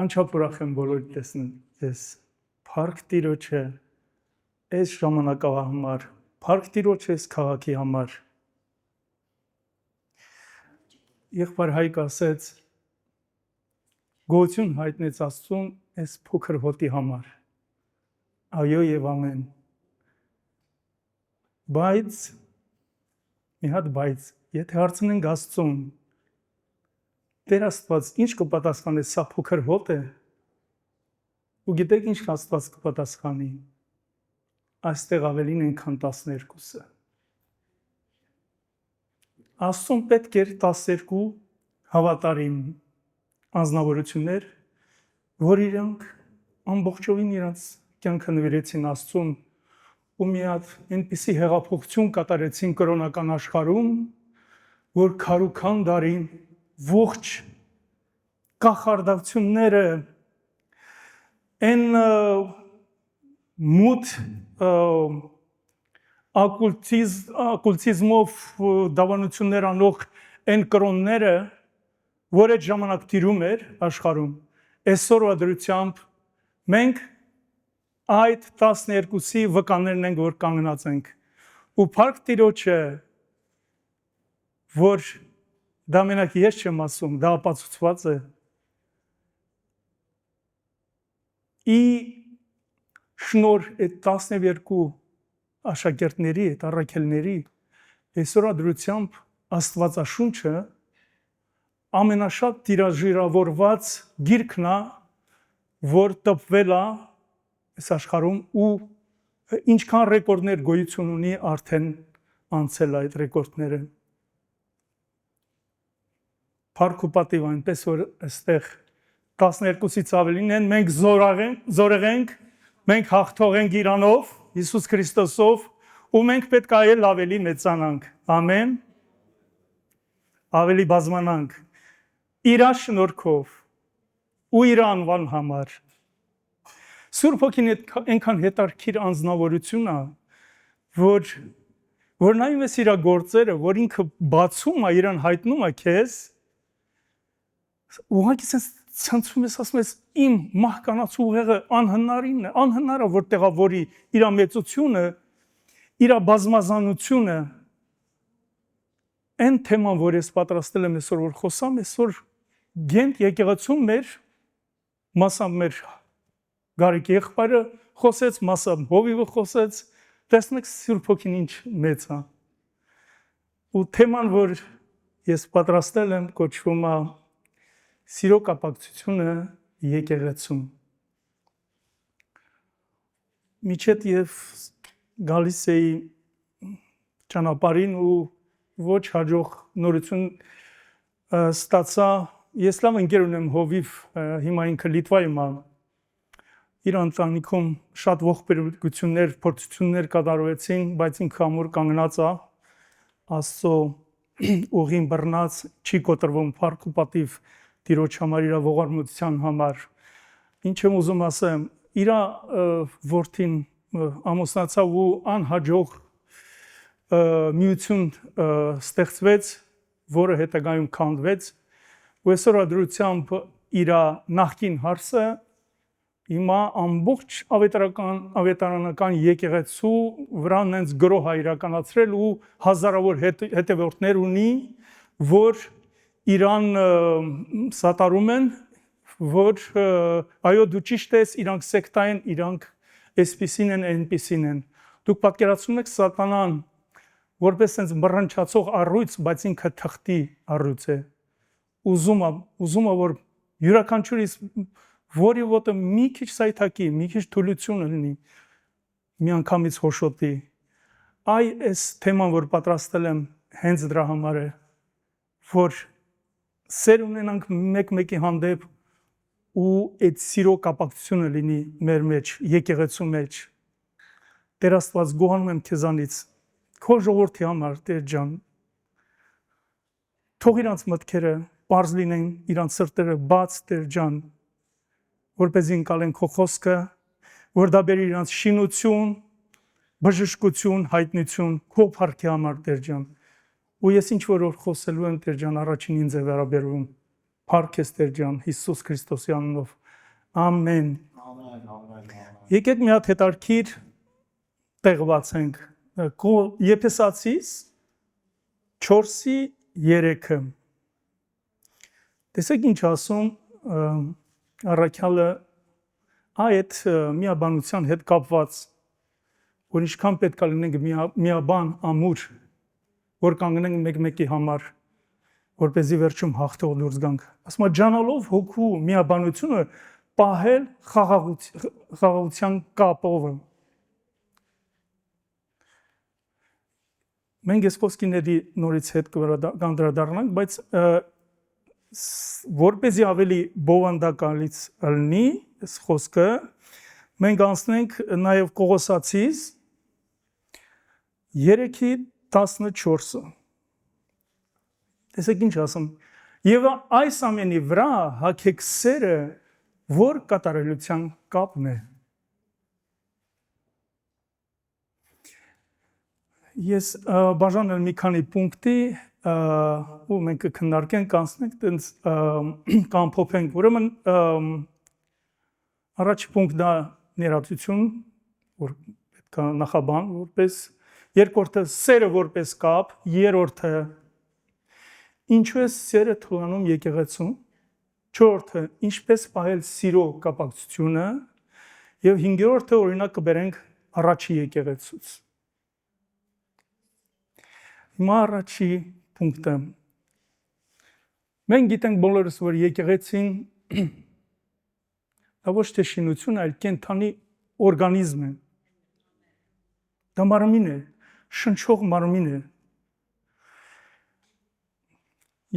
Անչափ ուրախ եմ բոլորի տեսնել ես Փառք Տիրոջը այս ժամանակավա համար, Փառք Տիրոջը այս քաղաքի համար։ Եղբայր Հայկ ասեց, գոհություն հայտնեց Աստծուն այս փոքր հոտի համար։ Այո եւ ամեն։ Բայց մի հատ բայց, եթե հարցնենք Աստծուն, Տեր Աստված ինչ կպատասխանի, սա փոքր հոտ է։ Ու գիտեք ինչ Աստված կպատասխանի։ Այստեղ ավելին են քան 12-ը։ Աստծուն պետք էր 12 հավատարիմ անձնավորություններ, որ իրանք ամբողջովին իրանց կյանքը նվիրեցին Աստծուն ու մի հատ այնպիսի հեղափոխություն կատարեցին կրոնական աշխարհում, որ քարուքան դարին ողջ կախարդությունները այն մութ ակուլտիզմով դավանություններ անող այն կրոնները, որ այդ ժամանակ տիրում էր աշխարհում, այսօրվա դրությամբ մենք այդ 12-ի վկաներն ենք, որ կանգնած ենք։ Ու Փառք Տիրոջը, որ դա մենակ ես չեմ ասում, դա ապացուցված է։ Ի շնոր այդ 12 աշակերտների, այդ առաքելների, այսօրվա դրությամբ Աստվածաշունչը ամենաշատ տիրաժիրավորված գիրքն է, որ տպվել է այս աշխարհում ու ինչքան ռեկորդներ գոյություն ունի արդեն անցել այդ ռեկորդները։ Փառք ու պատիվ այնպես որ այստեղ 12-ից ավելին են, մենք զորեղենք, մենք հաղթող ենք Իրանով, Հիսուս Քրիստոսով, ու մենք պետք է այլ ավելի մեծանանք։ Ամեն։ Ավելի բազմանանք իր շնորհքով ու իր անվան համար։ Սուրբ Հոգին այնքան հետարքիր անձնավորություն է, որ նայում ես իր գործերը, որ ինքը բացում է, իրան հայտնում է քեզ, ուղղակի sense ցնցում ես, ասում ես իմ մահկանաց ուղեղը անհնարին է, անհնար է որ տեղավորի իր մեծությունը, իր բազմազանությունը։ Այն թեման, որ ես պատրաստել եմ այսօր որ խոսամ, այսօր Գենտ եկեղեցում մեր մասամբ մեր Գարիկ եղբայրը խոսեց, մասամբ Հովիվը խոսեց, տեսնեք Սուրբ Հոգին ինչ մեծ է։ Ու թեման, որ ես պատրաստել եմ, կոչվում է Սիրո կապակցությունը եկեղեցում։ Միջետ եւ գալիս էի ճանապարհին ու ոչ հաջող նորություն ստացա։ Ես լավ ընկեր ունեմ Հովիվ, հիմա ինքը Լիտվայում է։ Իր ընտանիքում շատ ողբերգություններ, փորձություններ կատարվեցին, բայց ինքը ամուր կանգնած է, Աստծո ուղին բռնած, չի կոտրվում փառք ու պատիվ Տիրոջ համար, իր ողորմության համար։ Ինչ եմ ուզում ասեմ, իր որդին ամուսնացավ ու անհաջող միություն ստեղծվեց, որը հետագայում քանդվեց, ու այսօր դրությամբ իր նախկին հարսը հիմա ամբողջ ավետարանական եկեղեցու վրա նենց գրոհ է իրականացրել ու հազարավոր հետևորդներ ունի, որ իրան սատարում են, որ այո դու ճիշտ ես, իրանք սեկտա են, իրանք այսպիսին են, այնպիսին են։ Դուք պատկերացնում եք սատանան որպես sense մռնչացող առույց, բայց ինքը թղթի առույց է։ Ուզում է որ յուրաքանչյուրից որի ոտը մի քիչ սայթակի, մի քիչ թուլություն լինի, միանգամից հոշոտի։ Այս թեման, որ պատրաստել եմ, հենց դրա համար է, որ սեր ունենանք մեկ-մեկի հանդեպ ու այդ սիրո կապակցությունը լինի մեր մեջ, եկեղեցու մեջ։ Տեր Աստված, գոհանում եմ քեզանից, քո ժողովրդի համար, Տեր ջան։ Թող իրանց մտքերը պարզ լինեն, իրանց սրտերը բաց, Տեր ջան, որպեսզի ընկալեն քո խոսքը, որ դա բերի իրանց շինություն, բժշկություն, հայտնություն, քո փառքի համար, Տեր ջան։ Ու ես ինչ որ խոսելու եմ, Տեր ջան, առաջին ինձ է վերաբերվում։ Փառք ես, Տեր ջան, Հիսուս Քրիստոսի անունով։ Ամեն։ Եկեք մի հատ հետարքիր տեղվածենք Եփեսացիս 4:3-ը։ Տեսեք ինչ ասում առաքյալը այդ միաբանության հետ կապված, որ ինչքան պետք է լինենք միաբան ամուր, որ կանգնենք մեկ-մեկի համար, որպեսզի վերջում հաղթող դուրս գանք։ Ասում է ջանալով հոգու միաբանությունը պահել խաղաղության կապով։ Մենք այս խոսքիների նորից հետ կանդրադառնանք, բայց որպեսզի ավելի բովանդակալից լինի այս խոսքը, մենք անցնենք նաև Կողոսացիս 3:14-ը։ Տեսեք ինչ ասում։ Եվ այս ամենի վրա հագեք սերը, որ կատարելության կապն է։ Ես բաժանել մի քանի պունկտի, ու մենք կքննարկենք, անցնենք, տենց կամփոփենք։ Ուրեմն առաջի պունկտը ներածություն, որ պետք է նախաբան որպես, երկրորդը սերը որպես կապ, երրորդը ինչու է սերը թողանում եկեղեցում, չորրորդը ինչպես պահել սիրո կապակցությունը, եւ հինգերորդը օրինակ կբերենք առաջի եկեղեցուց։ Հիմա առաջի պունկտը։ Մենք գիտենք բոլորս, որ եկեղեցին դա ոչ թե շինություն, այլ կենդանի օրգանիզմ է։ Դա մարմին է, շնչող մարմին է։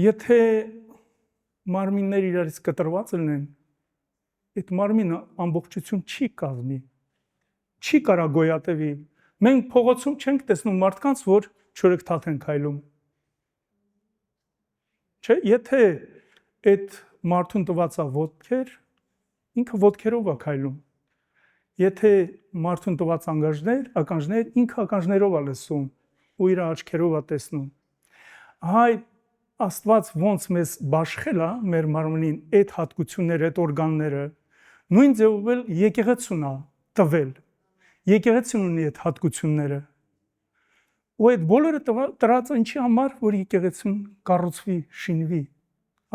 Եթե մարմինները իրարից կտրված լինեն, այդ մարմինը ամբողջություն չի կազմի, չի կարա գոյատևի։ Մենք փողոցում չենք տեսնում մարդկանց, որ չորեքթաթ են քայլում։ Չէ, եթե այդ մարդուն տված է ոտքեր, ինքը ոտքերով է քայլում։ Եթե մարդուն տված ականջներ, ինքը ականջներով է լսում ու իր աչքերով է տեսնում։ Հայ Աստված ոնց մեզ բաշխել է մեր մարմնին այդ հատկությունները, այդ օրգանները, նույն ձևով էլ եկեղեցուն է տվել։ Եկեղեցին ունի այդ հատկությունները։ Ու այդ բոլորը տրած ինչի համար, որ եկեղեցին կառուցվի, շինվի,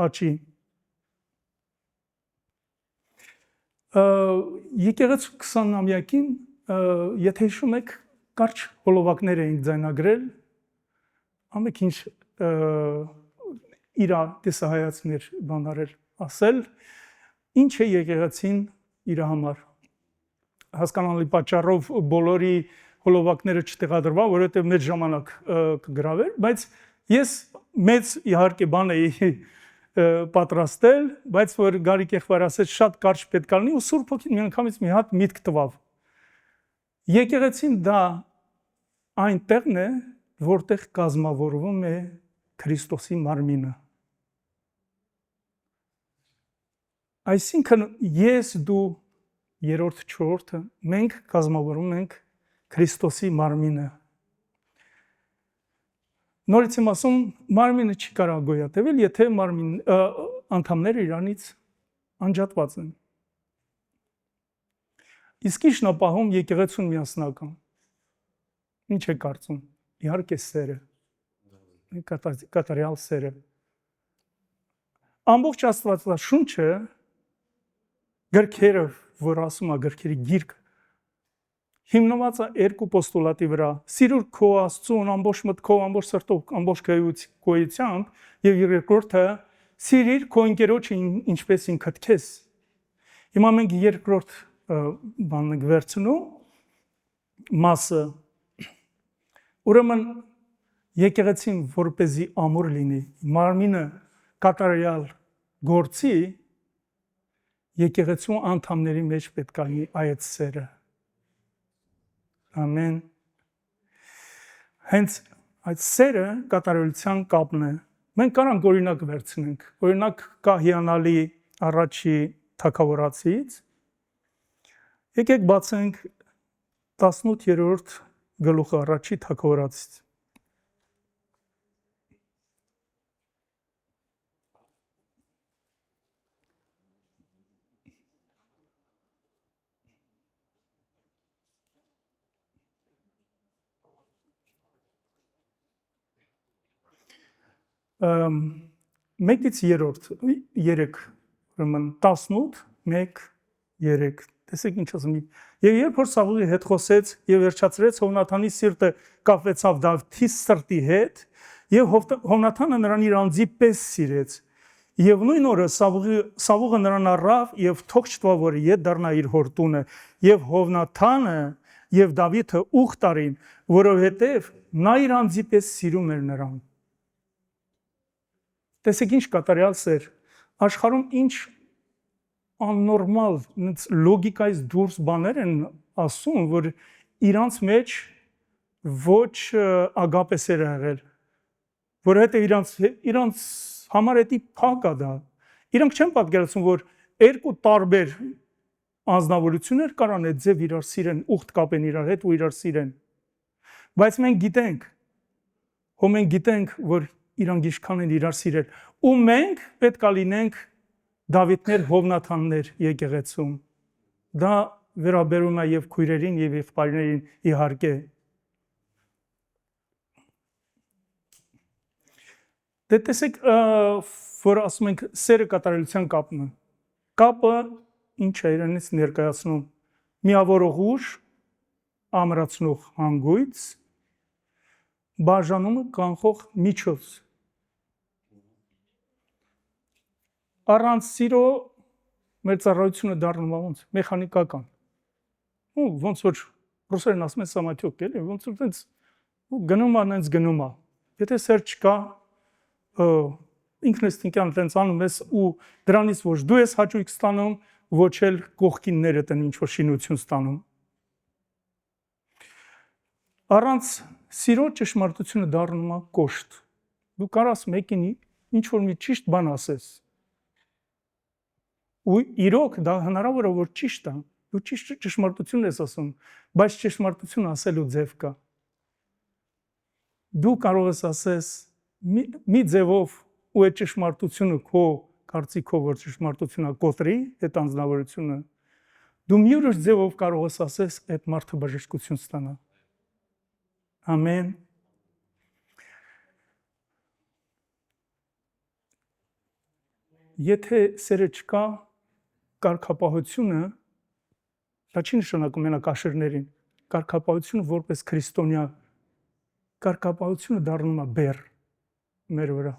աճի։ Եկեղեցու 20-ամյակին, եթե հիշում եք, կարճ հոլովակներ էինք ձայնագրել, ամեն ինչ իր տեսահայացներ բանարել, ասել, ինչ է եկեղեցին իր համար։ Հասկանալի պատճառով բոլորի հոլովակները չտեղադրվա, որովհետև մեծ ժամանակ կգրավեր, բայց ես մեծ իհարկե բան էի պատրաստել, բայց որ Գարիկ եղբայր ասեց շատ կարճ պետք է լինի ու Սուրբ Հոգին միանգամից մի հատ միտք տվավ։ Եկեղեցին դա այն տեղն է, որտեղ կազմավորվում է Քրիստոսի մարմինը։ Այսինքն ես, դու, երրորդ, չորրորդը, մենք կազմավորում ենք Քրիստոսի մարմինը։ Նորից եմ ասում, մարմինը չի կարող գոյատևել, եթե անդամները իրանից անջատված են։ Իսկ ի՞նչն է պահում եկեղեցուն միասնական։ Ինչ է կարծում։ Իհարկե սերը, կատարյալ սերը։ Ամբողջ Աստվածաշունչը գրքերը, որ ասում է գրքերի գիրք, հիմնված է երկու պոստուլատի վրա. սիրուր քո Աստծուն ամբողջ մտքով, ամբողջ սրտով, ամբողջ գոյությամբ, եւ երկրորդը սիրիր քո ընկերոջը ինչպես ինքդ քեզ։ Հիմա մենք երկրորդ բանն ենք վերցնում մասը։ Ուրեմն եկեղեցին որպեսզի ամուր լինի, մարմինը կատարյալ գործի, եկեղեցու անդամների մեջ պետք է լինի այդ սերը։ Ամեն։ Հենց այդ սերը կատարելության կապն է։ Մենք կարանք օրինակ վերցնենք։ Օրինակ կա հիանալի առաջի թագավորացից։ Եկեք բացենք 18-րդ գլուխը առաջի թագավորացից։ մեկից երրորդ 3 ուրեմն 18 1 3 տեսեք ինչ ասում եւ երբ որ Սավուղի հետ խոսեց եւ վերջացրեց Հովնաթանի սիրտը կապվեցավ Դավթի սրտի հետ եւ Հովնաթանը նրան իր անձի պես սիրեց եւ նույն օրը Սավուղը նրան առավ եւ թող չտվա որ իդ դառնա իր հոր տունը եւ Հովնաթանը եւ Դավիթը ուխ տարին որովհետեւ նա իր անձի պես սիրում էր նրան տեսեք ինչ կատարյալ սեր աշխարհում ինչ աննորմալ լոգիկայից դուրս բաներ են ասում, որ իրանց մեջ ոչ ագապես էր եղել, որովհետև իրանց համար էդի փակ է դա։ Իրանք չեն պատկերացնում, որ երկու տարբեր անձնավորություններ կարան այդ ձև իրար սիրեն, ուխտ կապեն իրար հետ ու իրար սիրեն։ Բայց մենք գիտենք, որ իրանք ինչքան են իրար սիրել, ու մենք պետք է լինենք Դավիթներ, Հովնաթաններ եկեղեցում։ Դա վերաբերում է եւ քույրերին եւ եղբայրներին իհարկե։ Դե տեսեք, որ ասում ենք սերը կատարելության կապն է։ Կապը ինչ է իրենից ներկայացնում։ Միավորող ուժ, ամրացնող հանգույց, բաժանումը կանխող միջոց։ Առանց սիրո մեր ծառայությունը դառնում է ոնց մեխանիկական։ Ու ոնց որ ռուսերեն ասում են սամատյոկ, էլի, ոնց որ տենց գնում է, նենց գնում է։ Եթե սեր չկա, ինքնըստինքյան տենց անում ես ու դրանից ոչ դու ես հաճույք ստանում, ոչ էլ կողքիններդ են ինչ որ շինություն ստանում։ Առանց սիրո ճշմարտությունը դառնում է կոշտ։ Դու կարաս մեկին ինչ որ մի ճիշտ բան ասես։ Ու իրոք դա հնարավոր է որ ճիշտ է, դու ճշմարտություն ես ասում, բայց ճշմարտություն ասելու ձև կա։ Դու կարող ես ասես մի ձևով ու այդ ճշմարտությունը քո կարծիքով որ ճշմարտությունն է կոտրի այդ անձնավորությունը, դու մի ուրիշ ձևով կարող ես ասես այդ մարդը բժշկություն ստանա։ Ամեն։ Եթե սերը չկա, կարգապահությունը դա չի նշանակում մենակ աշերներին, կարգապահությունը որպես քրիստոնյա, կարգապահությունը դառնում է բեռ մեր վրա։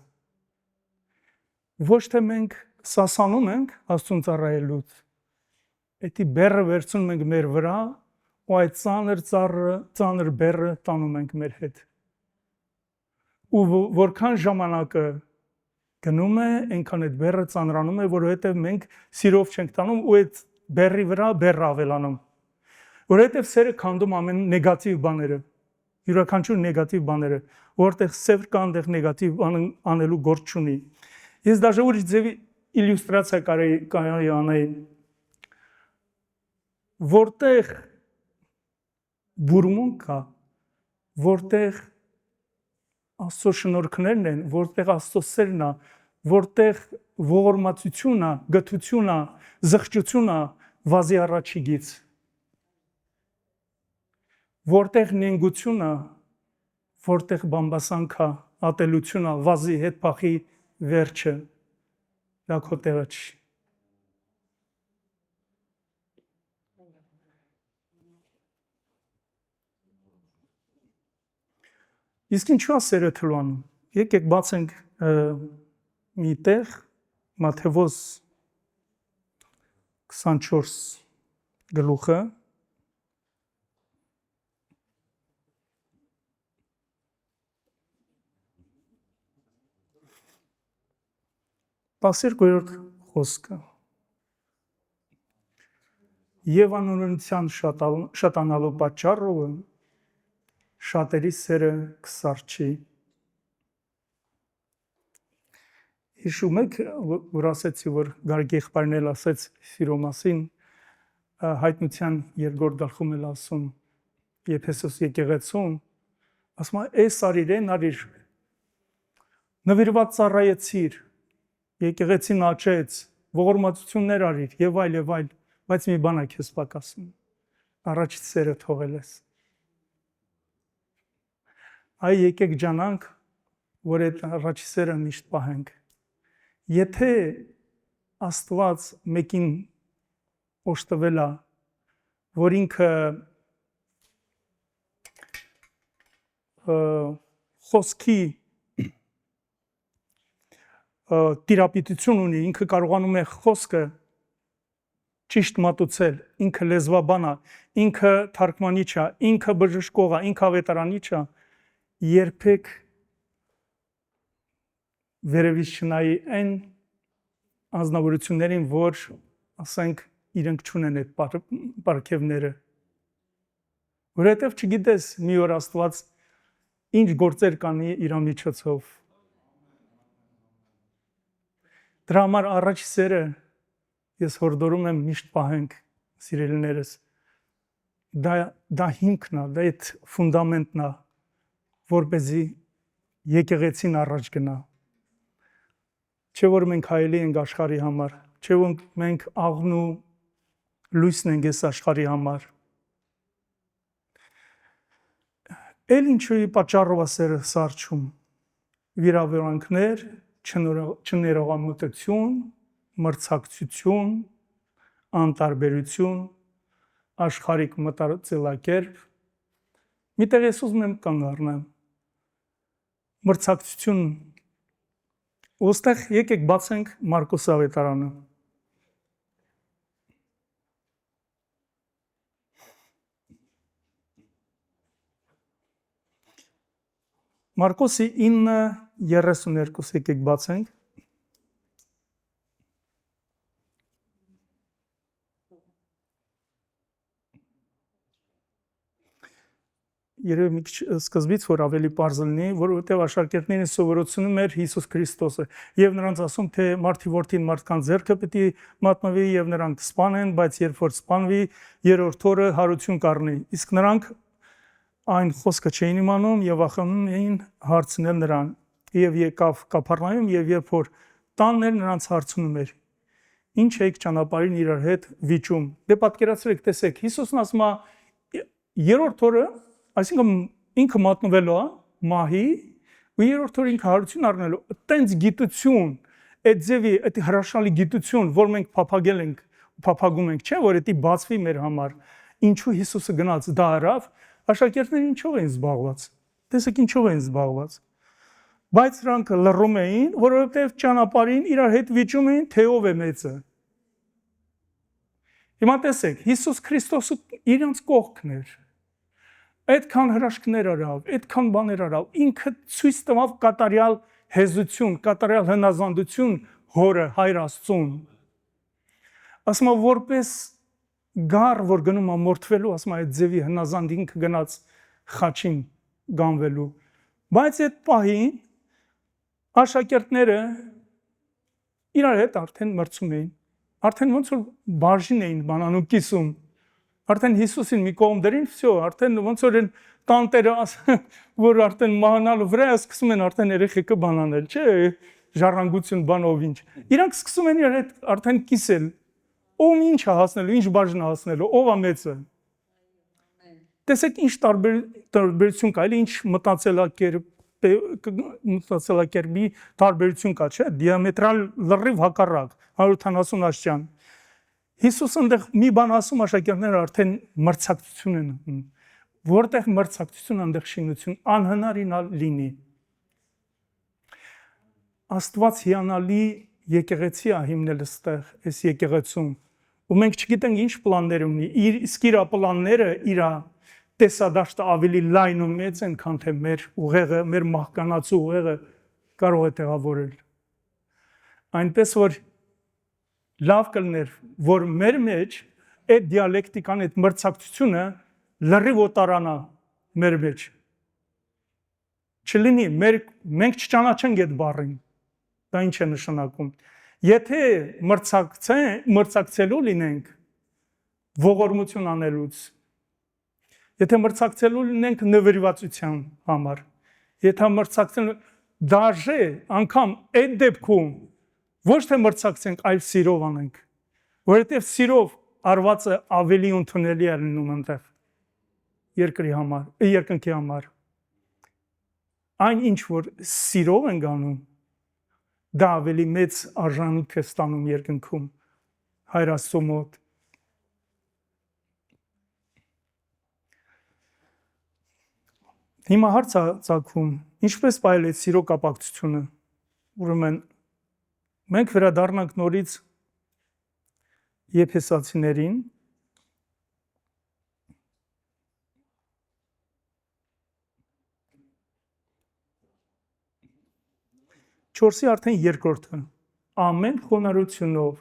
Ոչ թե մենք սասանում ենք Աստծուն ծառայելուց, այդի բեռը վերցնում ենք մեր վրա ու այդ ծանր բեռը տանում ենք մեր հետ։ Ու որքան ժամանակը գնում է, այնքան այդ բեռը ծանրանում է, որովհետև մենք սիրով չենք տանում ու այդ բեռի վրա բեռը ավելանում։ Որովհետև սերը քանդում ամեն նեգատիվ բաները, յուրաքանչյուր նեգատիվ բաները, որտեղ սեր կա, այնտեղ նեգատիվ անելու գործ չունի։ Ես դաժե ուրիշ ձևի իլյուստրացիա կարելի անել, որտեղ բուրմունք կա, որտեղ Աստծո շնորհքներն են, որտեղ Աստծո սերն է, որտեղ ողորմածությունն է, գթությունն է, զղջությունն է, վազի առաջի գից։ Որտեղ նենգությունն է, որտեղ բամբասանք է, ատելությունն է, վազի հետ փախի վերջը, դա քո տեղը չի։ Իսկ ինչու է սերը թլանում։ Եկեք բացենք մի տեղ Մատթեոս 24 գլուխը Տասերկերորդ խոսքը Եվ անօրենության շատանալու պատճառով շատերի սերը կսարճի։ Հիշում եք, որ ասեցի, որ Գարգ եղբայրն էլ ասեց սիրո մասին, հայտնության 2-րդ գլխում էլ ասում, Եփեսոս եկեղեցում, ասում է, «Էս արիր, արիր, նվիրված ծառայեցիր, եկեղեցին աճեց, ողորմածություններ արիր, եւ այլ, բայց մի բան է քեզ պակասում, առաջից սերը թողել ես»։ Այ եկեք ջանանք որ այդ առաջի սերը միշտ պահենք։ Եթե Աստված մեկին օժտվել է, որ ինքը խոսքի տիրապետություն ունի, ինքը կարողանում է խոսքը ճիշտ մատուցել, ինքը լեզվաբան է, ինքը թարգմանիչ է, ինքը բժշկող է, ինքը ավետարանիչ է, երբեք վերևից չնայի այն անձնավորություններին, որ ասենք իրենք չունեն այդ պարգևները, որովհետև չգիտես մի օր Աստված ինչ գործեր կանի իր միջոցով։ Դրա համար առաջ սերը ես հորդորում եմ միշտ պահենք, սիրելիներս, դա հիմքն է, դա այդ ֆունդամենտն է, որպեսզի եկեղեցին առաջ գնա։ Չէ որ մենք հայելի ենք աշխարհի համար, չէ որ մենք աղն ու լույսն ենք այս աշխարհի համար։ Էլ ինչու պատճառով է սերը սարչում, վիրավորանքներ, չներողամտություն, մրցակցություն, անտարբերություն, աշխարհիկ մտածելակերպ։ Միտեղ ես ուզում եմ կանգ առնեմ, մրցակցություն, ոստեղ եկեք բացենք Մարկոս ավետարանը։ Մարկոսի 9:32 եկեք բացենք։ Երևի մի քիչ սկզբից որ ավելի պարզ լինի, որովհետև աշակերտներին սովորեցնում էր Հիսուս Քրիստոսը եւ նրանց ասում թե մարդի որդին մարդկանց ձեռքը պիտի մատնվի եւ նրանք սպանեն, բայց երբ որ սպանվի, երրորդ օրը հարություն կառնի։ Իսկ նրանք այն խոսքը չէին իմանում եւ վախենում էին հարցնել նրան։ Եվ եկավ Կափառնայում եւ երբ որ տանն էր նրանց հարցնում էր. Ինչ եք ճանապարհին իրար հետ վիճում։ Դե պատկերացրեք, տեսեք, Հիսուսն ասում է երրորդ օրը, այսինքն ինքը մատնվելու է մահի ու երրորդ օրը ինքը հարություն առնելու, այտենց գիտություն, այդ ձևի, այդ հրաշալի գիտություն, որ մենք փափագել ենք, փափագում ենք, չէ՞ որ դա բացվի մեր համար։ Ինչու Հիսուսը գնաց դա արավ, աշակերտները ինչով էին զբաղված։ Տեսեք ինչով էին զբաղված։ Բայց նրանք լռում էին, որովհետև ճանապարհին իրար հետ վիճում էին, թե ով է մեծը։ Հիմա տեսեք, Հիսուս Քրիստոսը իրենց կողքն էր։ Այդքան հրաշքներ արավ, այդքան բաներ արավ, ինքը ցույց տվավ կատարյալ հեզություն, կատարյալ հնազանդություն հորը Հայր Աստծուն։ Ասում է որպես գառ, որ գնում է մորթվելու, ասում է այդ ձևի հնազանդ ինքը գնաց խաչին գանվելու։ Բայց այդ պահին աշակերտները իրար հետ արդեն մրցում էին, արդեն ոնց որ բաժին էին բանանում կիսում, արդեն Հիսուսին մի կողմ դրին, վсё, արդեն ոնց որ են տանտերը որ արդեն մահանալու վրա է, սկսում են արդեն երեխեքը բանանել, չէ, ժառանգություն բանով ինչ։ Իրանք սկսում են իրար հետ արդեն կիսել, ով ինչ է հասնելու, ինչ բաժին է հասնելու, ով է մեծը։ Տեսեք ինչ տարբերություն կա, ինչ մտածելակերպի տարբերություն կա, չէ, դիամետրալ լրիվ հակառակ, 180 աստիճան։ Հիսուսը այնտեղ մի բան ասում, աշակերտները արդեն մրցակցություն են, որտեղ մրցակցություն, այնտեղ շինություն, անհնարին լինի։ Աստված հիանալի եկեղեցի է հիմնել այստեղ, այս եկեղեցում, ու մենք չգիտենք ինչ պլաններ ունի, իսկ իր պլանները, իր տեսադաշտը ավելի լայն ու մեծ են, քան թե մեր ուղեղը, մեր մահկանացու ուղեղը կարող է տեղավորել։ Այնպես որ լավ կլներ, որ մեր մեջ այդ դիալեկտիկան, այդ մրցակցությունը լրիվ օտարանա մեր մեջ։ Չլինի, մենք չճանաչենք այդ բառին, դա ինչ է նշանակում։ Եթե մրցակցելու լինենք ողորմություն անելուց, եթե մրցակցելու լինենք նվիրվածության համար, եթե մրցակցելու դաժե անգամ այդ դեպքում ոչ թե մրցակցենք, այլ սիրով անենք, որովհետև սիրով արվածը ավելի ընդունելի է լինում այնտեղ երկրի համար, երկնքի համար։ այն ինչ որ սիրով ենք անում, դա ավելի մեծ արժանիք է ստանում երկնքում Հայր Աստծո մոտ։ Հիմա հարց է ծագում, ինչպես պահել այդ սիրո կապակցությունը։ Ուրեմն մենք վերադառնանք նորից Եփեսացիներին 4-ի արդեն երկրորդը ամեն խոնարհությունով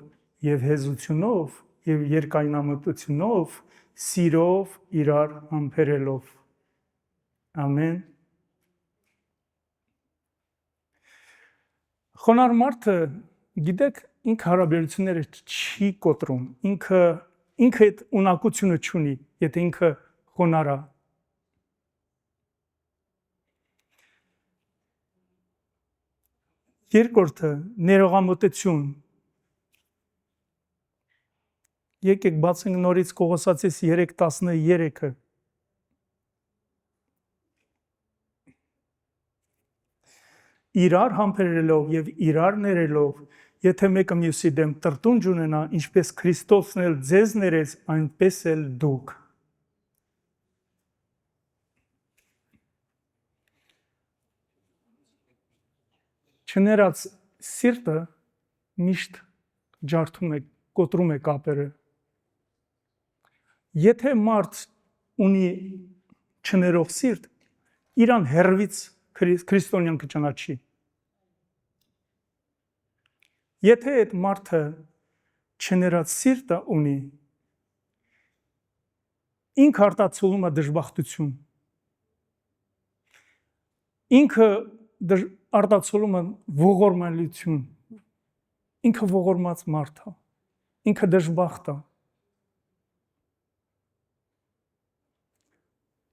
եւ հեզությունով եւ երկայնամտությունով սիրով իրար համբերելով ամեն խոնարհ մարդը գիտեք ինքը հարաբերությունները չի կոտրում ինքը այդ ունակությունը չունի եթե ինքը խոնարհ է Երկրորդը ներողամտություն Եկեք բացենք նորից Կողոսացիս 3:13-ը Իրար համբերելով եւ իրար ներելով եթե մեկը մյուսի դեմ տրտունջ ունենա ինչպես Քրիստոսն էլ ձեզ ներեց այնպես էլ դուք Չներած սիրտը միշտ ջարդում է, կոտրում է կապերը։ Եթե մարդ ունի չներող սիրտ, իրան հեռվից քրիստոնյան կճանաչի։ Եթե այդ մարդը չներած սիրտը ունի, ինքը արտացոլում է դժբախտություն։ Ինքը արտացոլում է ողորմալություն, ինքը ողորմած մարդ է, ինքը դժբախտ է։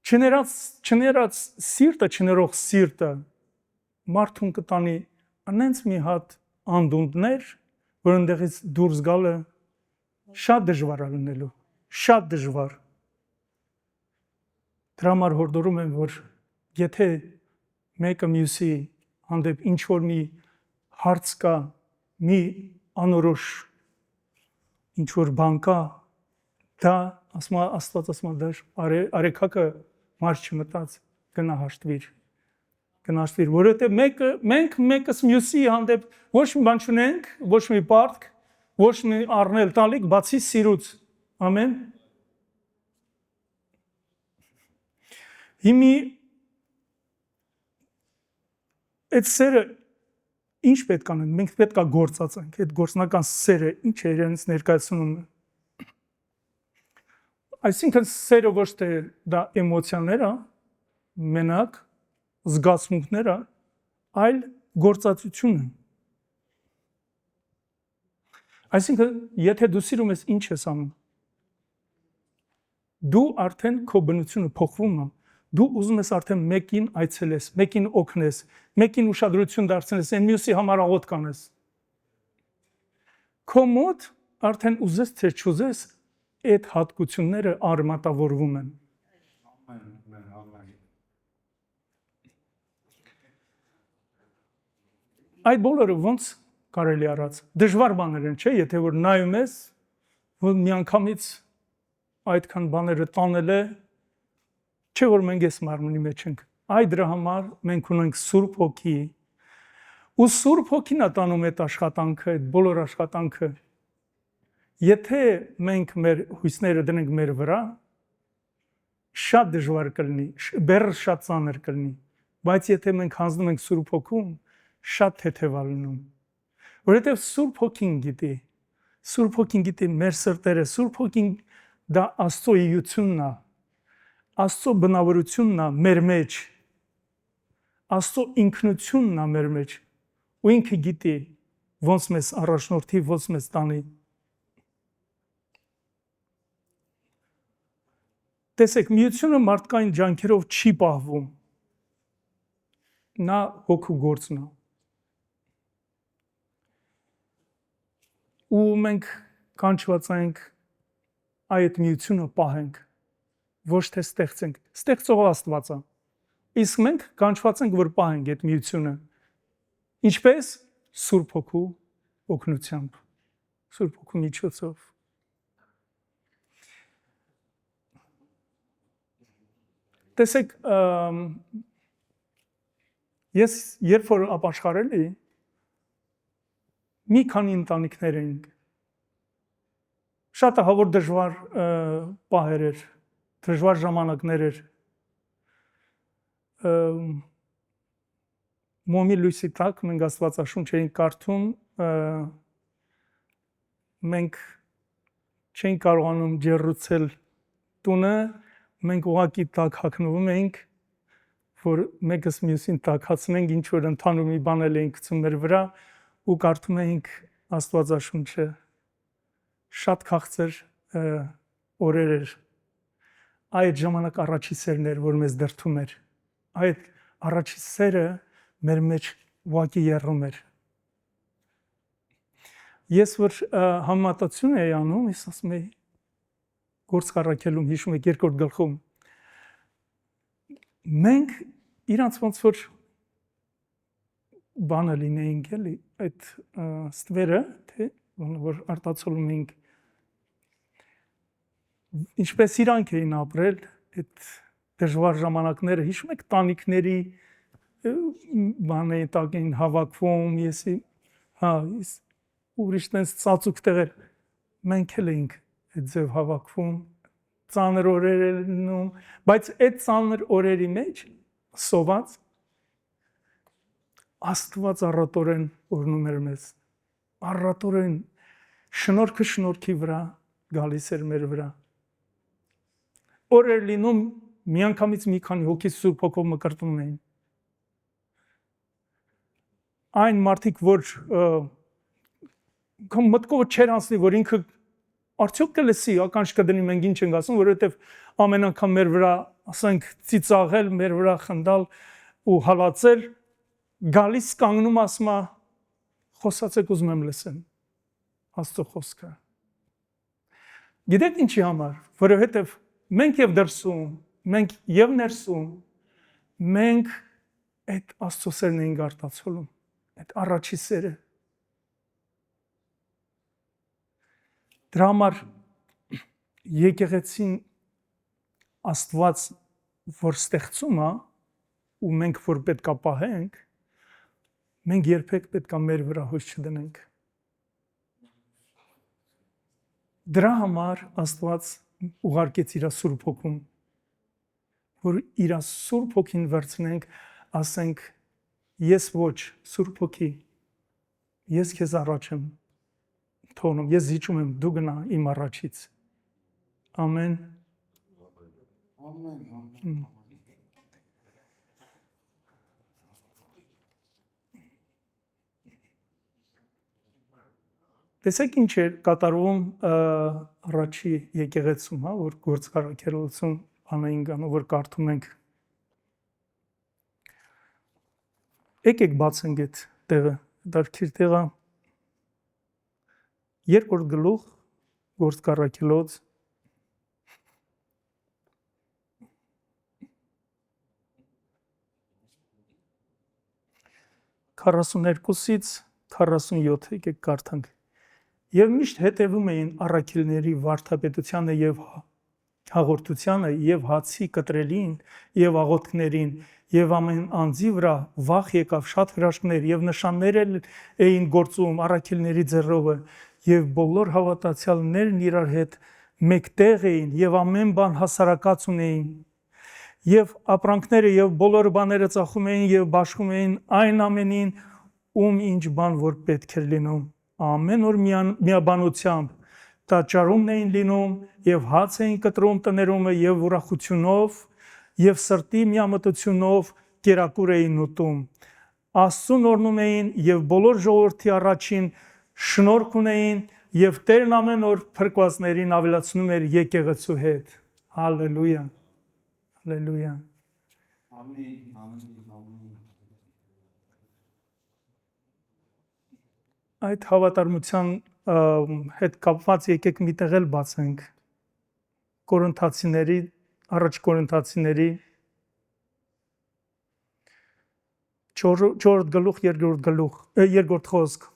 Չներած սիրտը, չներող սիրտը մարդուն կտանի անենց մի հատ անդունդներ, որ ընդեղից դուրս գալը շատ դժվար է լինելու, շատ դժվար։ Դրա համար հորդորում եմ, որ եթե մեկը մյուսի հանդեպ ինչ որ մի հարց կա, մի անորոշ ինչ որ բան կա, դա Աստված ասում է արեքակը մարդ չմտած գնա հաշտվիր, որովհետև մենք մեկս մյուսի հանդեպ ոչ մի բան չունենք, ոչ մի պարտք, ոչ մի առնել տալիք, բացի սիրուց, ամեն։ Հիմի այդ սերը ինչ պետք անենք, մենք պետք է գործածենք, այդ գործնական սերը ինչ է իրենից ներկայացնում է։ Այսինքն սերը ոչ թե դա էմոցիաներ է, մենակ զգացմունքներ է, այլ գործածություն է։ Այսինքն եթե դու սիրում ես ինչ ես անում, դու արդեն քո բնությունը փոխվում է, դու ուզում ես արդեն մեկին այցելես, մեկին օգնես, մեկին ուշադրություն դարձնես, այն մյուսի համար աղոթք անես։ Քո մոտ արդեն ուզես թե չուզես, այդ հատկությունները արմատավորվում են։ Այդ բոլորը ոնց կարելի արած։ Դժվար բաներ են, չէ՞, եթե որ նայում ես, որ միանգամից այդքան բաները տանել է, չէ՞ որ մենք այս մարմնի մեջ ենք։ Այդ դրա համար մենք ունենք Սուրբ Հոգի։ Ու Սուրբ Հոգին է տանում այդ աշխատանքը, այդ բոլոր աշխատանքը։ Եթե մենք մեր հույսները դնենք մեր վրա, շատ դժվար կլինի, բեռը շատ ծանր կլինի, բայց եթե մենք հանձնում ենք Սուրբ Հոգուն, շատ թեթև է լինում։ Որովհետև Սուրբ Հոգին գիտի մեր սրտերը, Սուրբ Հոգին դա Աստծո իությունն է, Աստծո բնավորությունն է մեր մեջ, Աստծո ինքնությունն է մեր մեջ, ու ինքը գիտի ոնց մեզ առաջնորդի, ոնց մեզ տանի։ Տեսեք, միությունը մարդկային ջանքերով չի պահվում, նա հոգու գործն է։ Ու մենք կանչված ենք այդ միությունը պահենք, ոչ թե ստեղծենք, ստեղծողը Աստված է, իսկ մենք կանչված ենք, որ պահենք այդ միությունը։ Ինչպես Սուրբ Հոգու օգնությամբ, Սուրբ Հոգու միջոցով։ Տեսեք, ես երբ որ ապաշխարել էի, մի քանի ընտանիքներ էինք։ Շատ ահավոր դժվար պահեր էր, դժվար ժամանակներ էր։ Մոմի լույսի տակ մենք Աստվածաշունչ էինք կարդում, մենք չենք կարողանում ջեռուցել տունը, մենք ուղղակի տակ հագնվում էինք, որ մեկս մյուսին տակացնենք, ինչ որ ընդհանուր մի բան էինք գցում մեր վրա ու կարդում էինք Աստվածաշունչը։ Շատ քաղցր օրեր էր։ Այդ ժամանակ առաջի սերն էր, որ մեզ դրդում էր։ Այդ առաջի սերը մեր մեջ ուղղակի եռում էր։ Ես որ համատացություն էի անում, ես ասում էի գործ առաքելում, հիշում եք երկրորդ գլխում, մենք իրանց ոնց որ բանը լինեինք էլի, այդ ստվերը, թե որ արտացոլում էինք, ինչպես իրանք էին ապրել այդ դժվար ժամանակները, հիշում եք տանիքների բան էին տակ էին հավաքվում, ուրիշ տենց ծածուկ տեղեր, մենք էլ էինք այդ ձև հավաքվում, ծանր օրեր էր լինում, բայց այդ ծանր օրերի մեջ սոված Աստված առատորեն օրհնում էր մեզ, առատորեն շնորհքը շնորհքի վրա գալիս էր մեր վրա։ Օր էր լինում, միանգամից մի քանի հոգի Սուրբ Հոգով մկրտում էին։ Այն մարդիկ, որ մտքով չեր անցնի, որ ինքը արդյոք կլսի, ականջ կդնի, մենք ինչ ենք ասում, որովհետև ամեն անգամ մեր վրա, ասենք, ծիծաղել, մեր վրա խնդալ ու հալածել, գալիս կանգնում ասում է, խոսացեք ուզում եմ լսեմ Աստծո խոսքը։ Գիտեք ինչի համար, որովհետև մենք եւ դրսում, մենք եւ ներսում, մենք այդ Աստծո սերն ենք արտացոլում, այդ առաջի սերը։ Դրա համար եկեղեցին Աստված, որ ստեղծում է, ու մենք որ պետք է պահենք, մենք երբեք պետք է մեր վրա հույս չդնենք։ Դրա համար Աստված ուղարկեց իր Սուրբ Հոգուն, որ իր Սուրբ Հոգին վերցնենք, ասենք, ես ոչ, Սուրբ Հոգի, ես քեզ առաջ եմ թողնում, ես զիջում եմ, դու գնա իմ առաջից։ Ամեն։ Ամեն։ Տեսեք ինչ էր կատարվում առաջի եկեղեցում, հա, որ գործարքերություն անային գանում, որ կարդում ենք։ Եկեք բացենք այդ տեղը, դարքիր տեղը։ Երկրորդ գլուխ գործարքելոց 42-ից 47 եկեք կարդանք։ Եվ միշտ հետևում էին առաքելների վարդապետությանը եւ հաղորդությանը եւ հացի կտրելին եւ աղոթքներին եւ ամեն անձի վրա վախ եկավ շատ հրաշքներ եւ նշաններ էին գործում առաքելների ձեռովը եւ բոլոր հավատացյալներն իրար հետ մեկտեղ էին եւ ամեն բան հասարակած ունեին եւ ապրանքները եւ բոլոր բաները ծախում էին եւ բաշխում էին այն ամենին ում ինչ բան որ պետք էր լինում ամեն օր միաբանությամբ տաճարումն էին լինում եւ հաց էին կտրում տներումը եւ ուրախությունով եւ սրտի միամտությունով կերակուր էին ուտում Աստծուն օրհնում էին եւ բոլոր ժողովրդի առաջին շնորհք ունեին եւ Տերն ամեն օր փրկվածներին ավելացնում էր եկեղեցու հետ հալելույա հալելույա ամեն ամեն Այդ հավատարմության հետ կապված եկեք մի տեղ էլ բացենք Կորինթացիների առաջ Կորինթացիների 4 գլուխ, 2 խոսք։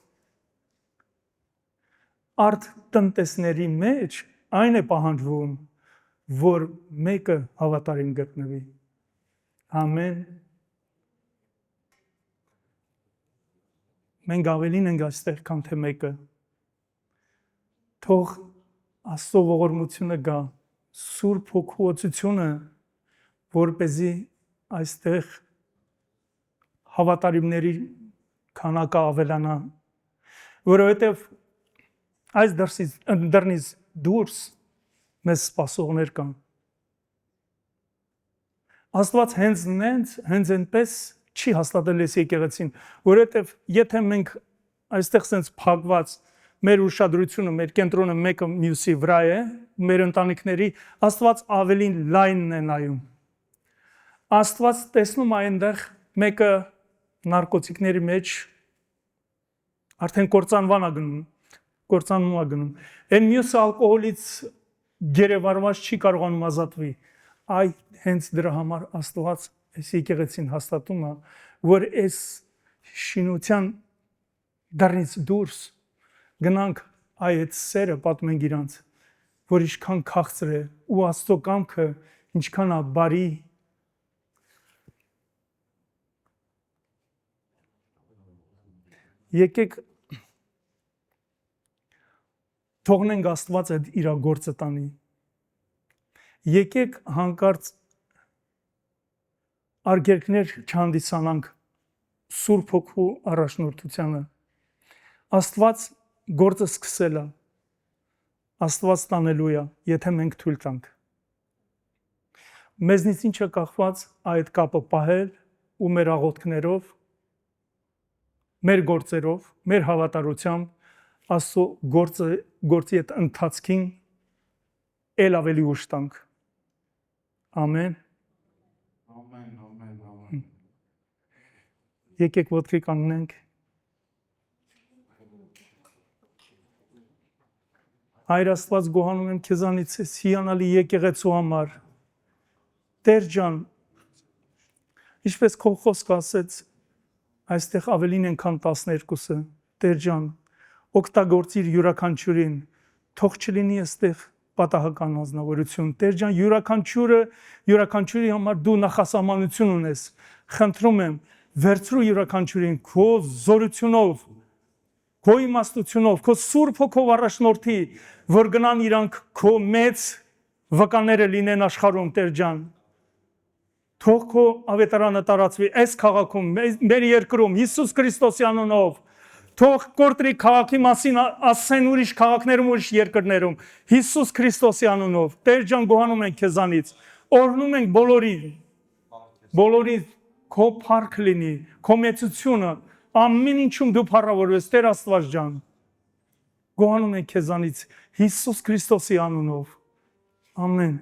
Արդ տնտեսների մեջ այն է պահանջվում, որ մեկը հավատարիմ գտնվի։ Ամեն։ Մենք ավելին ենք այստեղ, քան թե մեկը։ Թող Աստծո ողորմությունը գա, Սուրբ Հոգուոցությունը, որպեսզի այստեղ հավատարիմների քանակը ավելանա, որովհետև այս դռնից դուրս մեզ սպասողներ կան։ Աստված հենց այնպես չի հաստատել այս եկեղեցին, որովհետև եթե մենք այստեղ սենց փակված մեր ուշադրությունը, մեր կենտրոնը մեկը մյուսի վրա է, մեր ընտանիքների, Աստված ավելին լայնն է նայում։ Աստված տեսնում է այնտեղ մեկը նարկոտիկների մեջ արդեն կործանվում է գնում։ Այն մյուսը ալկոհոլից գերեվարված չի կարողանում ազատվի։ Այ հենց դրա համար Աստված այս եկեղեցին հաստատում է, որ այս շինության դռնից դուրս գնանք այդ սերը պատմենք իրանց, որ ինչքան քաղցր է ու Աստծո կամքը ինչքան է բարի։ Եկեք թողնենք Աստված այդ իր գործը տանի։ Եկեք հանկարծ արգելքներ չհանդիսանանք Սուրբ Հոգու առաջնորդությանը։ Աստված գործը սկսել է, Աստված տանելու է, եթե մենք թույլ տանք։ Մեզնից ինչ է կախված այդ կապը պահել ու մեր աղոթքներով, մեր գործերով, մեր հավատարությամբ Աստծո գործի այդ ընթացքին էլ ավելի ուշ տանք։ Ամեն։ Եկեք ոտքի կանգնենք։ Հայր Աստված, գոհանում եմ քեզանից այս հիանալի եկեղեցու համար։ Տեր ջան, ինչպես քո խոսքը ասեց, այստեղ ավելին են քան 12-ը։ Տեր ջան, օգտագործիր յուրաքանչյուրին, թող չլինի այստեղ պատահական անձնավորություն։ Տեր ջան, յուրաքանչյուրի համար դու նախասահմանություն ունես։ Խնդրում եմ, վերցրու յուրաքանչյուրին քո զորությունով, քո իմաստությունով, քո Սուրբ Հոգով առաջնորդի, որ գնան իրանք քո մեծ վկաները լինեն աշխարհում, Տեր ջան։ Թող քո ավետարանը տարածվի այս քաղաքում, մեր երկրում, Հիսուս Քրիստոսի անունով։ Թող կորտրի քաղաքի մասին ասեն ուրիշ քաղաքներում, ուրիշ երկրներում, Հիսուս Քրիստոսի անունով։ Տեր ջան, գոհանում ենք քեզանից։ Օրհնում ենք բոլորի քո փառք լինի, քո մեծությունը, ամեն ինչում դու փառավորվես, Տեր Աստված ջան։ Գոհանում ենք քեզանից Հիսուս Քրիստոսի անունով։ Ամեն։